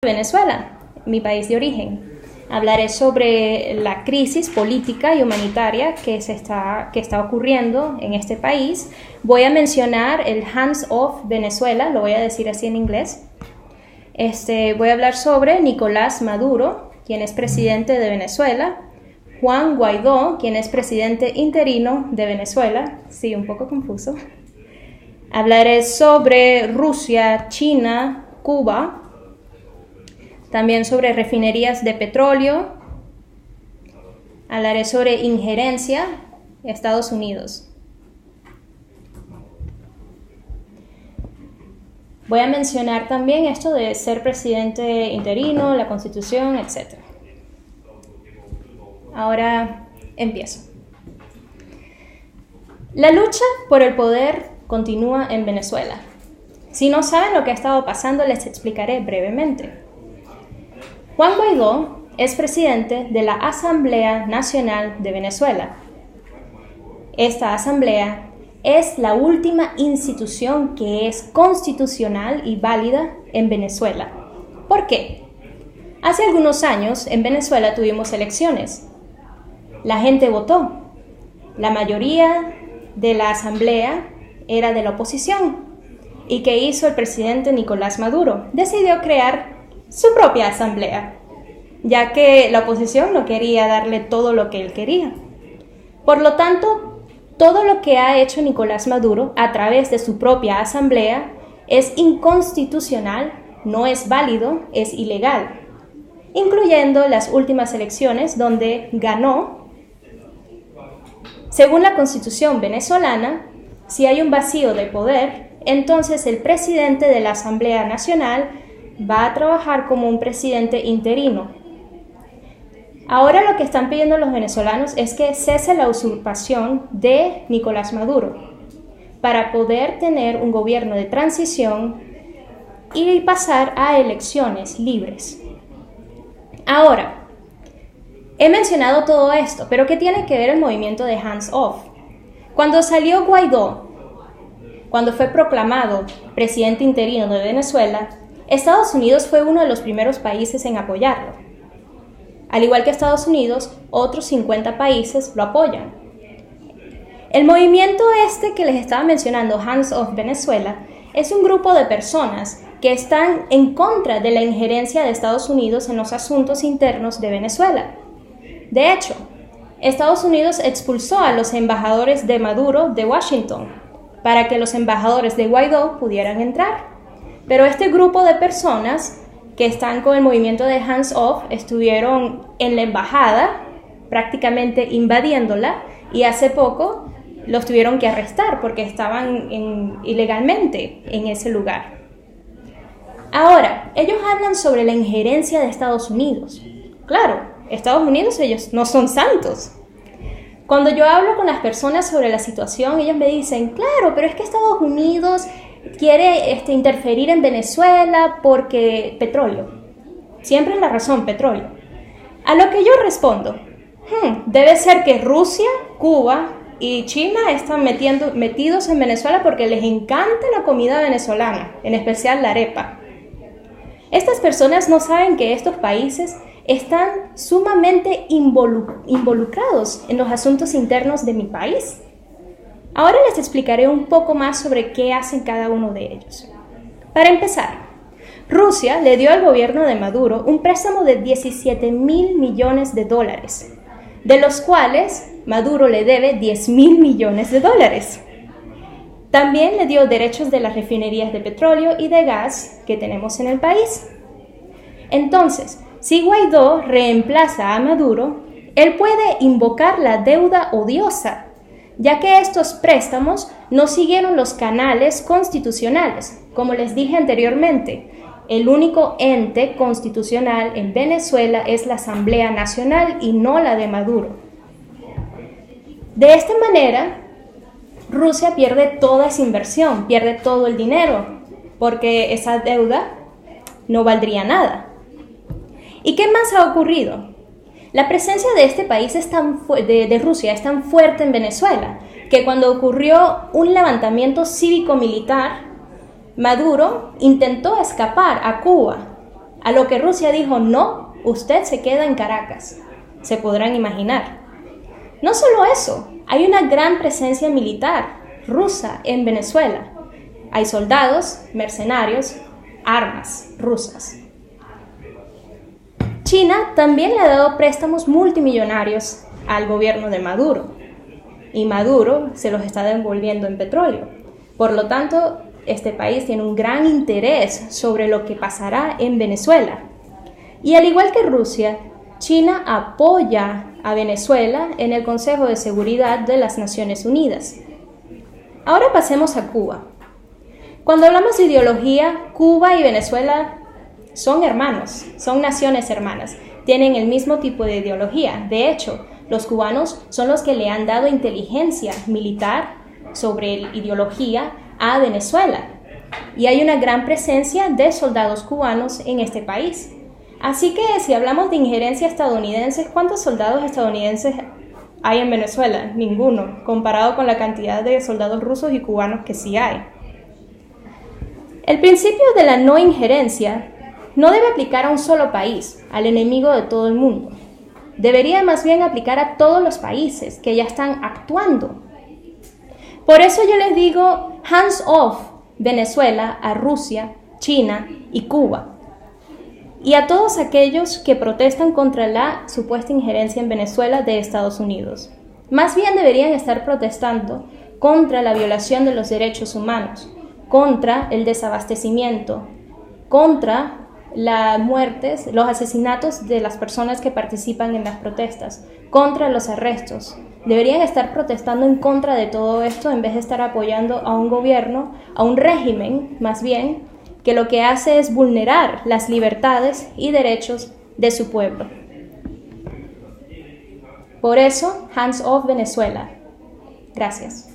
Venezuela, mi país de origen. Hablaré sobre la crisis política y humanitaria que está ocurriendo en este país. Voy a mencionar el Hands Off Venezuela, lo voy a decir así en inglés. Voy a hablar sobre Nicolás Maduro, quien es presidente de Venezuela, Juan Guaidó, quien es presidente interino de Venezuela. Sí, un poco confuso. Hablaré sobre Rusia, China, Cuba. También sobre refinerías de petróleo. Hablaré sobre injerencia en Estados Unidos. Voy a mencionar también esto de ser presidente interino, la Constitución, etc. Ahora empiezo. La lucha por el poder continúa en Venezuela. Si no saben lo que ha estado pasando, les explicaré brevemente. Juan Guaidó es presidente de la Asamblea Nacional de Venezuela. Esta asamblea es la última institución que es constitucional y válida en Venezuela. ¿Por qué? Hace algunos años en Venezuela tuvimos elecciones. La gente votó. La mayoría de la asamblea era de la oposición. ¿Y qué hizo el presidente Nicolás Maduro? Decidió crear su propia asamblea, ya que la oposición no quería darle todo lo que él quería. Por lo tanto, todo lo que ha hecho Nicolás Maduro a través de su propia asamblea es inconstitucional, no es válido, es ilegal, incluyendo las últimas elecciones donde ganó. Según la Constitución venezolana, si hay un vacío de poder, entonces el presidente de la Asamblea Nacional va a trabajar como un presidente interino. Ahora lo que están pidiendo los venezolanos es que cese la usurpación de Nicolás Maduro para poder tener un gobierno de transición y pasar a elecciones libres. Ahora, he mencionado todo esto, pero ¿qué tiene que ver el movimiento de Hands Off? Cuando salió Guaidó, cuando fue proclamado presidente interino de Venezuela, Estados Unidos fue uno de los primeros países en apoyarlo. Al igual que Estados Unidos, otros 50 países lo apoyan. El movimiento que les estaba mencionando, Hands Off Venezuela, es un grupo de personas que están en contra de la injerencia de Estados Unidos en los asuntos internos de Venezuela. De hecho, Estados Unidos expulsó a los embajadores de Maduro de Washington para que los embajadores de Guaidó pudieran entrar. Pero este grupo de personas que están con el movimiento de Hands Off estuvieron en la embajada, prácticamente invadiéndola, y hace poco los tuvieron que arrestar porque estaban ilegalmente en ese lugar. Ahora, ellos hablan sobre la injerencia de Estados Unidos. Claro, Estados Unidos, ellos no son santos. Cuando yo hablo con las personas sobre la situación, ellos me dicen, claro, pero es que Estados Unidos quiere interferir en Venezuela porque petróleo. Siempre es la razón, petróleo. A lo que yo respondo, debe ser que Rusia, Cuba y China están metidos en Venezuela porque les encanta la comida venezolana, en especial la arepa. Estas personas no saben que estos países están sumamente involucrados en los asuntos internos de mi país. Ahora les explicaré un poco más sobre qué hacen cada uno de ellos. Para empezar, Rusia le dio al gobierno de Maduro un préstamo de $17,000 millones, de los cuales Maduro le debe $10,000 millones. También le dio derechos de las refinerías de petróleo y de gas que tenemos en el país. Entonces, si Guaidó reemplaza a Maduro, él puede invocar la deuda odiosa, ya que estos préstamos no siguieron los canales constitucionales. Como les dije anteriormente, el único ente constitucional en Venezuela es la Asamblea Nacional y no la de Maduro. De esta manera, Rusia pierde toda esa inversión, pierde todo el dinero, porque esa deuda no valdría nada. ¿Y qué más ha ocurrido? La presencia de este país de Rusia es tan fuerte en Venezuela que cuando ocurrió un levantamiento cívico-militar, Maduro intentó escapar a Cuba A lo que Rusia dijo, no, usted se queda en Caracas. Se podrán imaginar. No solo eso, hay una gran presencia militar rusa en Venezuela. Hay soldados, mercenarios, armas rusas. China también le ha dado préstamos multimillonarios al gobierno de Maduro. Y Maduro se los está devolviendo en petróleo. Por lo tanto, este país tiene un gran interés sobre lo que pasará en Venezuela. Y al igual que Rusia, China apoya a Venezuela en el Consejo de Seguridad de las Naciones Unidas. Ahora pasemos a Cuba. Cuando hablamos de ideología, Cuba y Venezuela son hermanos, son naciones hermanas, tienen el mismo tipo de ideología. De hecho, los cubanos son los que le han dado inteligencia militar sobre ideología a Venezuela. Y hay una gran presencia de soldados cubanos en este país. Así que si hablamos de injerencia estadounidense, ¿cuántos soldados estadounidenses hay en Venezuela? Ninguno, comparado con la cantidad de soldados rusos y cubanos que sí hay. El principio de la no injerencia no debe aplicar a un solo país, al enemigo de todo el mundo. Debería más bien aplicar a todos los países que ya están actuando. Por eso yo les digo hands off Venezuela a Rusia, China y Cuba. Y a todos aquellos que protestan contra la supuesta injerencia en Venezuela de Estados Unidos. Más bien deberían estar protestando contra la violación de los derechos humanos, contra el desabastecimiento, contra las muertes, los asesinatos de las personas que participan en las protestas, contra los arrestos. Deberían estar protestando en contra de todo esto en vez de estar apoyando a un gobierno, a un régimen más bien, que lo que hace es vulnerar las libertades y derechos de su pueblo. Por eso, hands off Venezuela. Gracias.